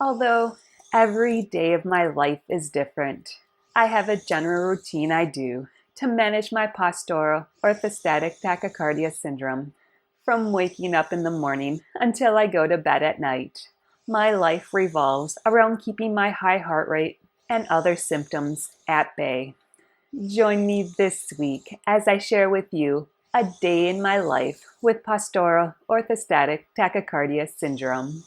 Although every day of my life is different, I have a general routine I do to manage my postural orthostatic tachycardia syndrome from waking up in the morning until I go to bed at night. My life revolves around keeping my high heart rate and other symptoms at bay. Join me this week as I share with you a day in my life with postural orthostatic tachycardia syndrome.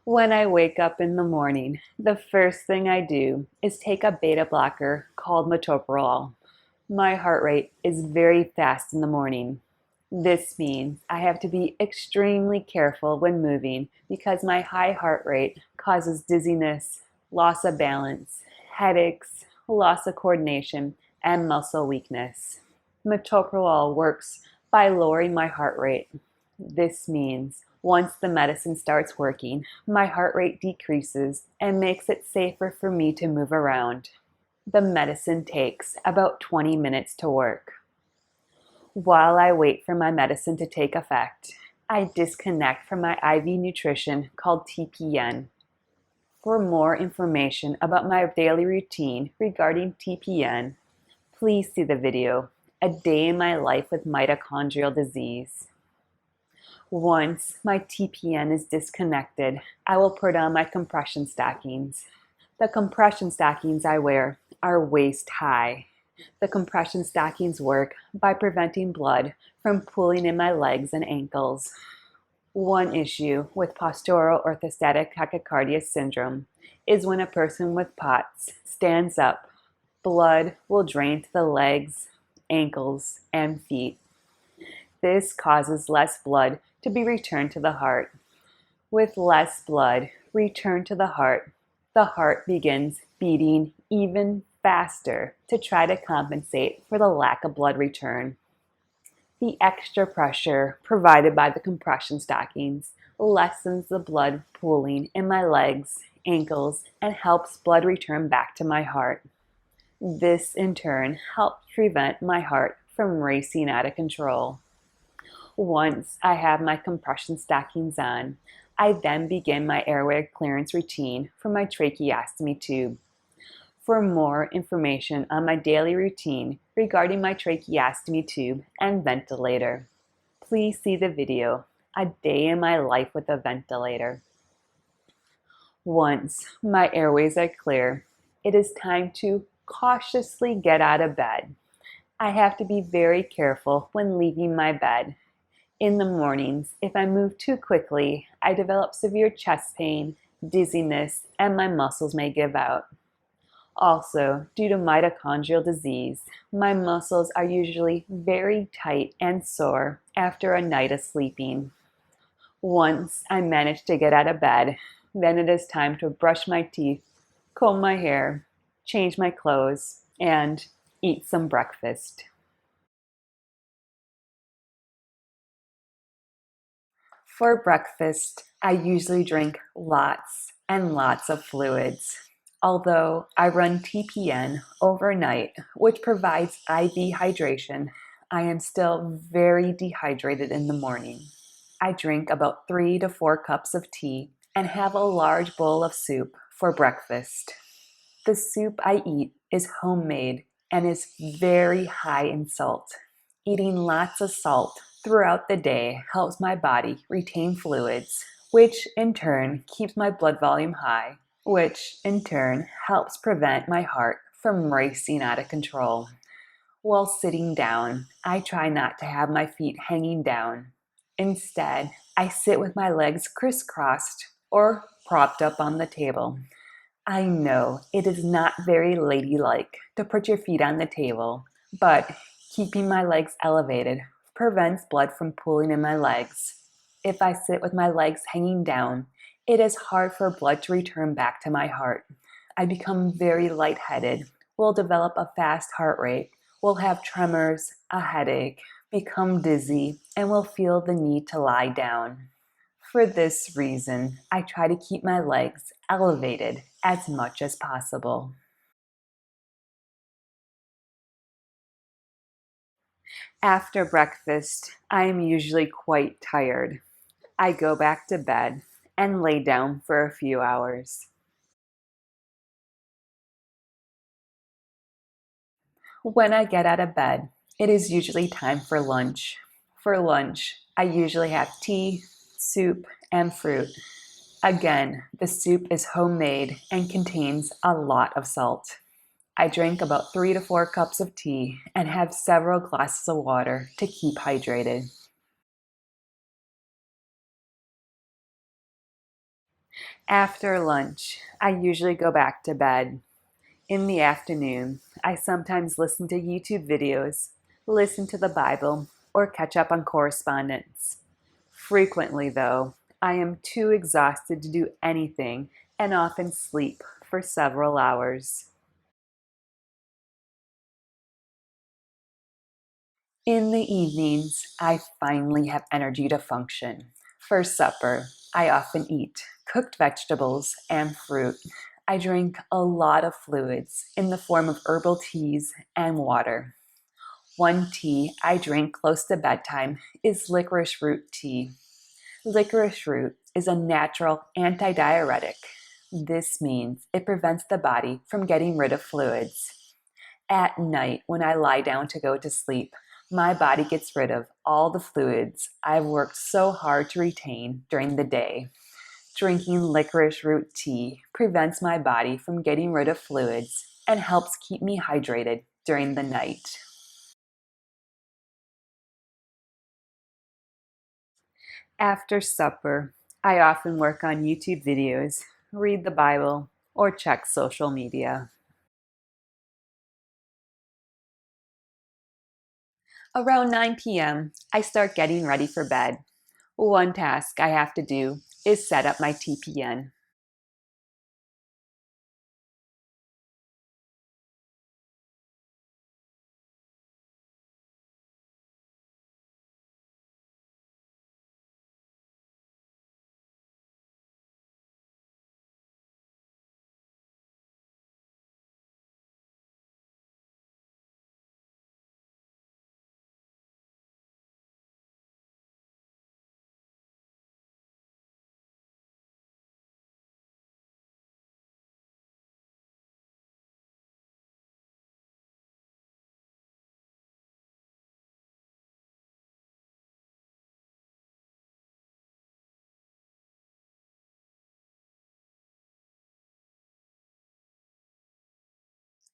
When I wake up in the morning, the first thing I do is take a beta blocker called Metoprolol. My heart rate is very fast in the morning. This means I have to be extremely careful when moving because my high heart rate causes dizziness, loss of balance, headaches, loss of coordination, and muscle weakness. Metoprolol works by lowering my heart rate. This means once the medicine starts working, my heart rate decreases and makes it safer for me to move around. The medicine takes about 20 minutes to work. While I wait for my medicine to take effect, I disconnect from my IV nutrition called TPN. For more information about my daily routine regarding TPN, please see the video, A Day in My Life with Mitochondrial Disease. Once my TPN is disconnected, I will put on my compression stockings. The compression stockings I wear are waist high. The compression stockings work by preventing blood from pooling in my legs and ankles. One issue with postural orthostatic tachycardia syndrome is when a person with POTS stands up, blood will drain to the legs, ankles, and feet. This causes less blood to be returned to the heart. With less blood returned to the heart begins beating even faster to try to compensate for the lack of blood return. The extra pressure provided by the compression stockings lessens the blood pooling in my legs, ankles, and helps blood return back to my heart. This in turn helps prevent my heart from racing out of control. Once I have my compression stockings on, I then begin my airway clearance routine for my tracheostomy tube. For more information on my daily routine regarding my tracheostomy tube and ventilator, please see the video, A Day in My Life with a Ventilator. Once my airways are clear, it is time to cautiously get out of bed. I have to be very careful when leaving my bed. In the mornings, if I move too quickly, I develop severe chest pain, dizziness, and my muscles may give out. Also, due to mitochondrial disease, my muscles are usually very tight and sore after a night of sleeping. Once I manage to get out of bed, then it is time to brush my teeth, comb my hair, change my clothes, and eat some breakfast. For breakfast, I usually drink lots and lots of fluids. Although I run TPN overnight, which provides IV hydration, I am still very dehydrated in the morning. I drink about 3 to 4 cups of tea and have a large bowl of soup for breakfast. The soup I eat is homemade and is very high in salt. Eating lots of salt throughout the day helps my body retain fluids, which in turn keeps my blood volume high, which in turn helps prevent my heart from racing out of control. While sitting down, I try not to have my feet hanging down. Instead, I sit with my legs crisscrossed or propped up on the table. I know it is not very ladylike to put your feet on the table, but keeping my legs elevated prevents blood from pooling in my legs. If I sit with my legs hanging down, it is hard for blood to return back to my heart. I become very lightheaded, will develop a fast heart rate, will have tremors, a headache, become dizzy, and will feel the need to lie down. For this reason, I try to keep my legs elevated as much as possible. After breakfast, I am usually quite tired. I go back to bed and lay down for a few hours. When I get out of bed, it is usually time for lunch. For lunch, I usually have tea, soup, and fruit. Again, the soup is homemade and contains a lot of salt. I drink about 3 to 4 cups of tea and have several glasses of water to keep hydrated. After lunch, I usually go back to bed. In the afternoon, I sometimes listen to YouTube videos, listen to the Bible, or catch up on correspondence. Frequently, though, I am too exhausted to do anything and often sleep for several hours. In the evenings, I finally have energy to function. For supper, I often eat cooked vegetables and fruit. I drink a lot of fluids in the form of herbal teas and water. One tea I drink close to bedtime is licorice root tea. Licorice root is a natural antidiuretic. This means it prevents the body from getting rid of fluids. At night, when I lie down to go to sleep, my body gets rid of all the fluids I've worked so hard to retain during the day. Drinking licorice root tea prevents my body from getting rid of fluids and helps keep me hydrated during the night. After supper, I often work on YouTube videos, read the Bible, or check social media. Around 9 p.m., I start getting ready for bed. One task I have to do is set up my TPN.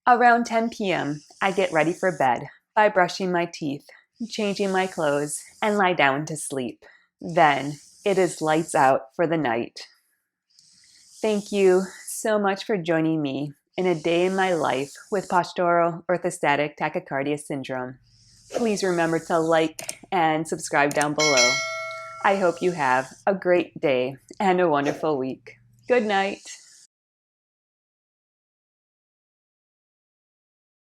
Around 10 p.m., I get ready for bed by brushing my teeth, changing my clothes, and lie down to sleep. Then it is lights out for the night. Thank you so much for joining me in a day in my life with postural orthostatic tachycardia syndrome. Please remember to like and subscribe down below. I hope you have a great day and a wonderful week. Good night.